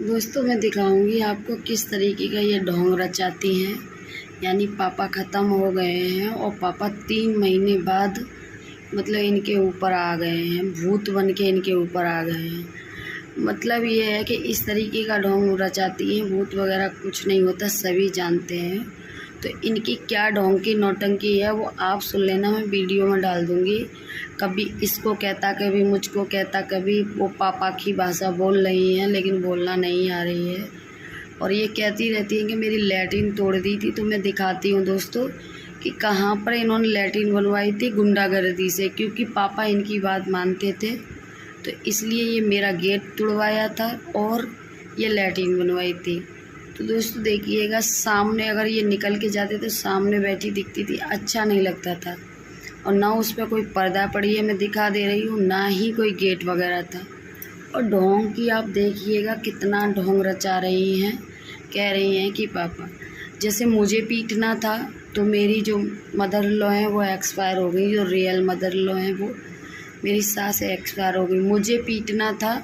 दोस्तों मैं दिखाऊंगी आपको किस तरीके का ये ढोंग रचाती हैं। यानी पापा ख़त्म हो गए हैं और पापा 3 महीने बाद मतलब इनके ऊपर आ गए हैं, भूत बन के इनके ऊपर आ गए हैं। मतलब ये है कि इस तरीके का ढोंग रचाती हैं। भूत वगैरह कुछ नहीं होता, सभी जानते हैं। तो इनकी क्या ढोंग की नौटंकी है वो आप सुन लेना, मैं वीडियो में डाल दूँगी। कभी इसको कहता, कभी मुझको कहता, कभी वो पापा की भाषा बोल रही हैं लेकिन बोलना नहीं आ रही है। और ये कहती रहती हैं कि मेरी लैट्रिन तोड़ दी थी। तो मैं दिखाती हूँ दोस्तों कि कहाँ पर इन्होंने लैट्रिन बनवाई थी, गुंडागर्दी से। क्योंकि पापा इनकी बात मानते थे तो इसलिए ये मेरा गेट तुड़वाया था और ये लैट्रिन बनवाई थी। तो दोस्तों देखिएगा, सामने अगर ये निकल के जाते तो सामने बैठी दिखती थी, अच्छा नहीं लगता था। और ना उस पर कोई पर्दा पड़ी है, मैं दिखा दे रही हूँ, ना ही कोई गेट वगैरह था। और ढोंग की आप देखिएगा कितना ढोंग रचा रही हैं। कह रही हैं कि पापा, जैसे मुझे पीटना था तो मेरी जो मदर इन लॉ हैं वो एक्सपायर हो गई, जो रियल मदर इन लॉ हैं वो मेरी सास एक्सपायर हो गई। मुझे पीटना था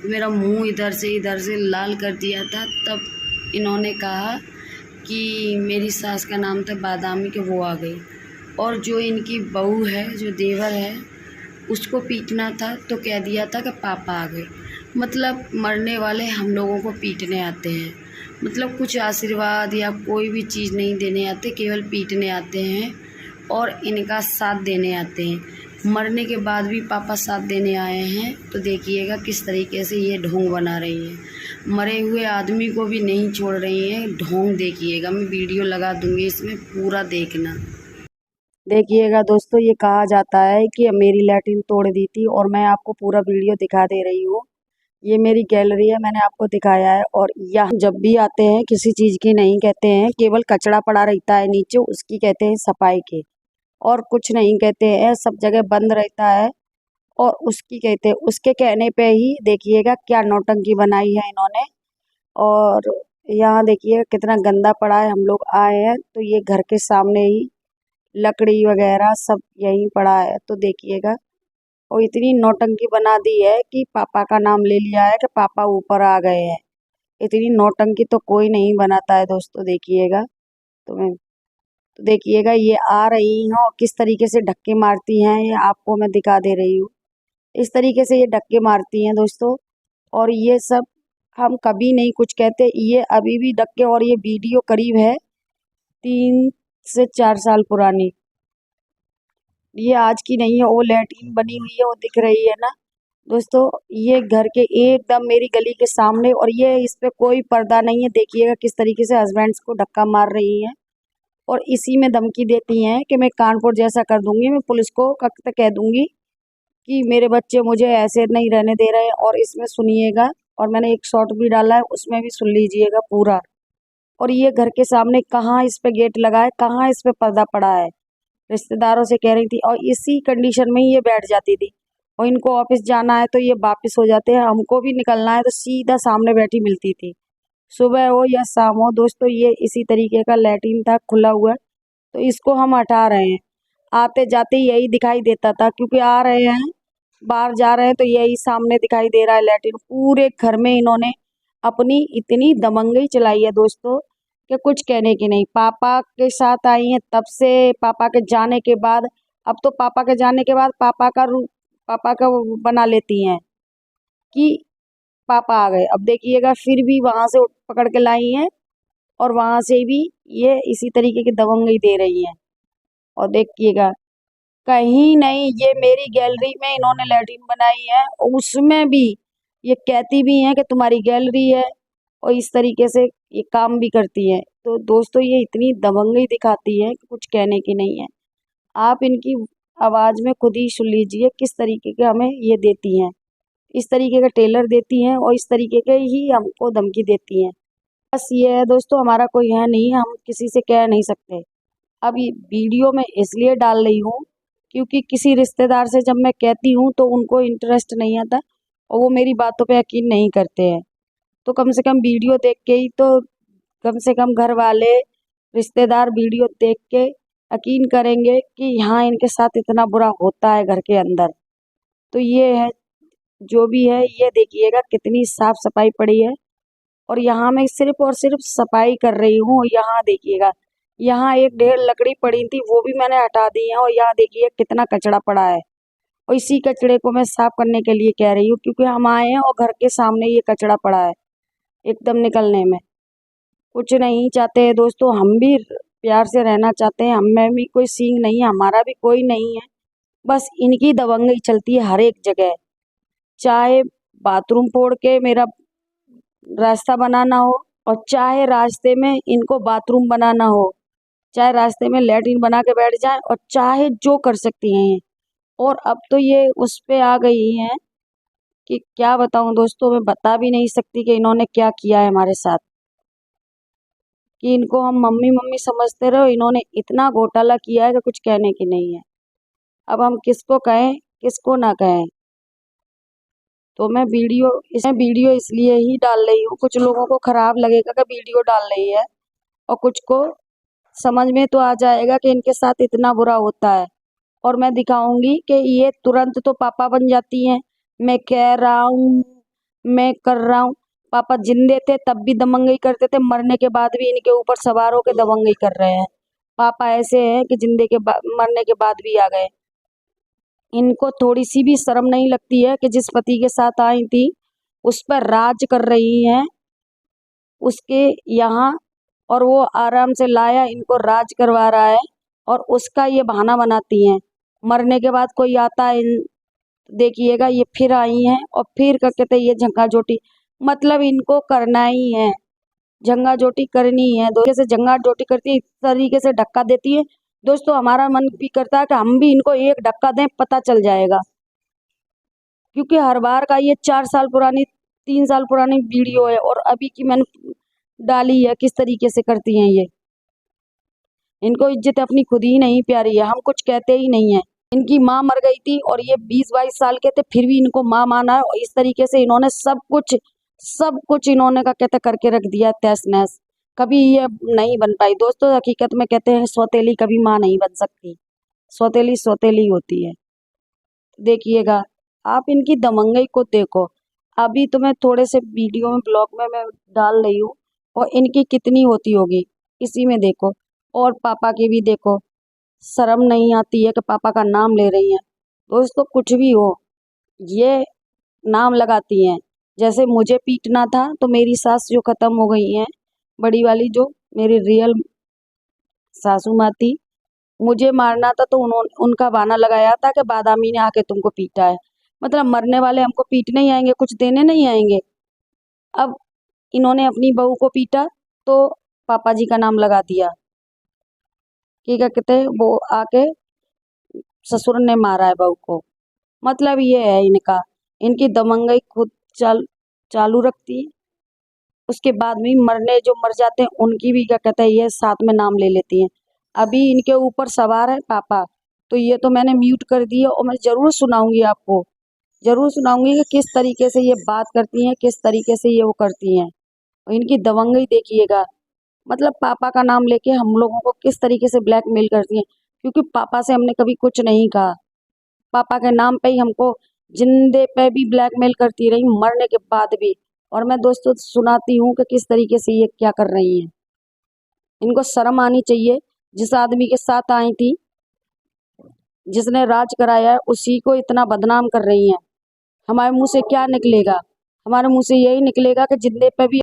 तो मेरा मुंह इधर से लाल कर दिया था। तब इन्होंने कहा कि मेरी सास का नाम था बादामी, के वो आ गई। और जो इनकी बहू है, जो देवर है, उसको पीटना था तो कह दिया था कि पापा आ गए। मतलब मरने वाले हम लोगों को पीटने आते हैं। मतलब कुछ आशीर्वाद या कोई भी चीज़ नहीं देने आते, केवल पीटने आते हैं और इनका साथ देने आते हैं। मरने के बाद भी पापा साथ देने आए हैं। तो देखिएगा किस तरीके से ये ढोंग बना रही हैं। मरे हुए आदमी को भी नहीं छोड़ रही हैं। ढोंग देखिएगा, मैं वीडियो लगा दूंगी, इसमें पूरा देखना। देखिएगा दोस्तों, ये कहा जाता है कि मेरी लैट्रिन तोड़ दी थी और मैं आपको पूरा वीडियो दिखा दे रही हूँ। ये मेरी गैलरी है, मैंने आपको दिखाया है। और यहाँ जब भी आते हैं किसी चीज़ की नहीं कहते हैं, केवल कचरा पड़ा रहता है नीचे, उसकी कहते हैं सफाई की। और कुछ नहीं कहते हैं, सब जगह बंद रहता है और उसकी कहते हैं। उसके कहने पे ही देखिएगा क्या नौटंकी बनाई है इन्होंने। और यहाँ देखिए कितना गंदा पड़ा है। हम लोग आए हैं तो ये घर के सामने ही लकड़ी वगैरह सब यहीं पड़ा है, तो देखिएगा। और इतनी नौटंकी बना दी है कि पापा का नाम ले लिया है कि पापा ऊपर आ गए हैं। इतनी नौटंकी तो कोई नहीं बनाता है दोस्तों, देखिएगा। तो देखिएगा ये आ रही हैं और किस तरीके से धक्के मारती हैं, ये आपको मैं दिखा दे रही हूँ। इस तरीके से ये धक्के मारती हैं दोस्तों। और ये सब हम कभी नहीं कुछ कहते, ये अभी भी धक्के। और ये वीडियो करीब है 3 से 4 साल पुरानी, ये आज की नहीं है। वो लैट्रिन बनी हुई है, वो दिख रही है ना दोस्तों। ये घर के एकदम मेरी गली के सामने, और ये इस पे कोई पर्दा नहीं है। देखिएगा किस तरीके से हस्बैंड्स को धक्का मार रही हैं और इसी में धमकी देती हैं कि मैं कानपुर जैसा कर दूंगी, मैं पुलिस को कह दूंगी कि मेरे बच्चे मुझे ऐसे नहीं रहने दे रहे हैं। और इसमें सुनिएगा, और मैंने एक शॉर्ट भी डाला है, उसमें भी सुन लीजिएगा पूरा। और ये घर के सामने कहाँ इस पे गेट लगा है, कहाँ इस पे पर्दा पड़ा है। रिश्तेदारों से कह रही थी और इसी कंडीशन में ही ये बैठ जाती थी। और इनको ऑफिस जाना है तो ये वापस हो जाते हैं, हमको भी निकलना है तो सीधा सामने बैठी मिलती थी, सुबह हो या शाम हो। दोस्तों ये इसी तरीके का लैट्रिन था, खुला हुआ। तो इसको हम हटा रहे हैं। आते जाते यही दिखाई देता था, क्योंकि आ रहे हैं, बाहर जा रहे हैं तो यही सामने दिखाई दे रहा है लैट्रिन। पूरे घर में इन्होंने अपनी इतनी दमंगई चलाई है दोस्तों कि कुछ कहने की नहीं। पापा के साथ आई हैं तब से, पापा के जाने के बाद। अब तो पापा के जाने के बाद पापा का रूप, पापा का वो बना लेती हैं कि पापा आ गए। अब देखिएगा फिर भी वहां से पकड़ के लाई हैं और वहां से भी ये इसी तरीके की दबंगई दे रही हैं। और देखिएगा कहीं नहीं, ये मेरी गैलरी में इन्होंने लैट्रिन बनाई है और उसमें भी ये कहती भी हैं कि तुम्हारी गैलरी है, और इस तरीके से ये काम भी करती है। तो दोस्तों ये इतनी दबंगई दिखाती है कि कुछ कहने की नहीं है। आप इनकी आवाज़ में खुद ही सुन लीजिए किस तरीके के हमें ये देती हैं। इस तरीके का टेलर देती हैं और इस तरीके के ही हमको धमकी देती हैं। बस ये है दोस्तों, हमारा कोई है नहीं, हम किसी से कह नहीं सकते। अब ये वीडियो में इसलिए डाल रही हूँ क्योंकि किसी रिश्तेदार से जब मैं कहती हूँ तो उनको इंटरेस्ट नहीं आता और वो मेरी बातों पे यकीन नहीं करते हैं। तो कम से कम वीडियो देख के ही तो, कम से कम घर वाले रिश्तेदार वीडियो देख के यकीन करेंगे कि हाँ इनके साथ इतना बुरा होता है घर के अंदर। तो ये है, जो भी है, ये देखिएगा कितनी साफ सफाई पड़ी है। और यहाँ मैं सिर्फ और सिर्फ सफाई कर रही हूँ। यहाँ देखिएगा, यहाँ एक ढेर लकड़ी पड़ी थी, वो भी मैंने हटा दी है। और यहाँ देखिए कितना कचरा पड़ा है, और इसी कचड़े को मैं साफ करने के लिए कह रही हूँ, क्योंकि हम आए हैं और घर के सामने ये कचरा पड़ा है एकदम निकलने में। कुछ नहीं चाहते हैं दोस्तों, हम भी प्यार से रहना चाहते हैं, हमें भी कोई सींग नहीं है, हमारा भी कोई नहीं है। बस इनकी दबंगई चलती है हर एक जगह, चाहे बाथरूम फोड़ के मेरा रास्ता बनाना हो, और चाहे रास्ते में इनको बाथरूम बनाना हो, चाहे रास्ते में लैट्रिन बना के बैठ जाए, और चाहे जो कर सकती हैं ये। और अब तो ये उस पे आ गई हैं कि क्या बताऊं दोस्तों, मैं बता भी नहीं सकती कि इन्होंने क्या किया है हमारे साथ, कि इनको हम मम्मी मम्मी समझते रहो, इन्होंने इतना घोटाला किया है कि कुछ कहने की नहीं है। अब हम किसको कहें किसको ना कहें। तो मैं वीडियो इसलिए ही डाल रही हूँ, कुछ लोगों को खराब लगेगा कि वीडियो डाल रही है, और कुछ को समझ में तो आ जाएगा कि इनके साथ इतना बुरा होता है। और मैं दिखाऊंगी कि ये तुरंत तो पापा बन जाती हैं, मैं कह रहा हूँ, मैं कर रहा हूँ। पापा जिंदे थे तब भी दबंगई करते थे, मरने के बाद भी इनके ऊपर सवार होकर दबंगई कर रहे हैं। पापा ऐसे हैं कि मरने के बाद भी आ गए। इनको थोड़ी सी भी शर्म नहीं लगती है कि जिस पति के साथ आई थी उस पर राज कर रही हैं उसके यहाँ, और वो आराम से लाया, इनको राज करवा रहा है, और उसका ये बहाना बनाती हैं। मरने के बाद कोई आता है, देखिएगा ये फिर आई हैं और फिर क्या कहते हैं, ये झंगा जोटी, मतलब इनको करना ही है, झंगा जोटी करनी है। दो से झंगा जोटी करती है, इस तरीके से धक्का देती है दोस्तों, हमारा मन भी करता है कि हम भी इनको एक धक्का दें, पता चल जाएगा। क्योंकि हर बार का ये 4 साल पुरानी 3 साल पुरानी वीडियो है, और अभी की मैंने डाली है, किस तरीके से करती हैं ये। इनको इज्जत अपनी खुद ही नहीं प्यारी है, हम कुछ कहते ही नहीं है। इनकी माँ मर गई थी और ये 20-22 साल के थे, फिर भी इनको माँ माना है, और इस तरीके से इन्होंने सब कुछ इन्होंने का कहते करके रख दिया तहस नहस। कभी ये नहीं बन पाई दोस्तों, हकीकत में कहते हैं सौतेली कभी माँ नहीं बन सकती, सौतेली सौतेली होती है। देखिएगा, आप इनकी दबंगई को देखो। अभी तो मैं थोड़े से वीडियो में ब्लॉग में मैं डाल रही हूँ, और इनकी कितनी होती होगी इसी में देखो। और पापा की भी देखो, शर्म नहीं आती है कि पापा का नाम ले रही हैं। दोस्तों कुछ भी हो, ये नाम लगाती हैं। जैसे मुझे पीटना था तो मेरी सास जो खत्म हो गई हैं, बड़ी वाली जो मेरी रियल सासू माँ थी, मुझे मारना था तो उन्होंने उनका बहाना लगाया था कि बादामी ने आके तुमको पीटा है। मतलब मरने वाले हमको पीटने ही आएंगे, कुछ देने नहीं आएंगे। अब इन्होंने अपनी बहू को पीटा तो पापा जी का नाम लगा दिया कि क्या कहते हैं, वो आके ससुर ने मारा है बहू को। मतलब ये है इनका, इनकी दबंगई खुद चालू रखती है, उसके बाद भी मरने जो मर जाते हैं उनकी भी क्या कहते हैं ये साथ में नाम ले लेती हैं। अभी इनके ऊपर सवार है पापा, तो ये तो मैंने म्यूट कर दी है, और मैं ज़रूर सुनाऊंगी आपको, ज़रूर सुनाऊंगी कि किस तरीके से ये बात करती हैं, किस तरीके से ये वो करती हैं। और इनकी दबंगई देखिएगा, मतलब पापा का नाम लेके हम लोगों को किस तरीके से ब्लैकमेल करती हैं। क्योंकि पापा से हमने कभी कुछ नहीं कहा, पापा के नाम पे ही हमको जिंदे पे भी ब्लैकमेल करती रही, मरने के बाद भी। और मैं दोस्तों सुनाती हूँ कि किस तरीके से ये क्या कर रही हैं। इनको शर्म आनी चाहिए, जिस आदमी के साथ आई थी, जिसने राज कराया है, उसी को इतना बदनाम कर रही हैं। हमारे मुंह से क्या निकलेगा, हमारे मुंह से यही निकलेगा कि जिंदे पे भी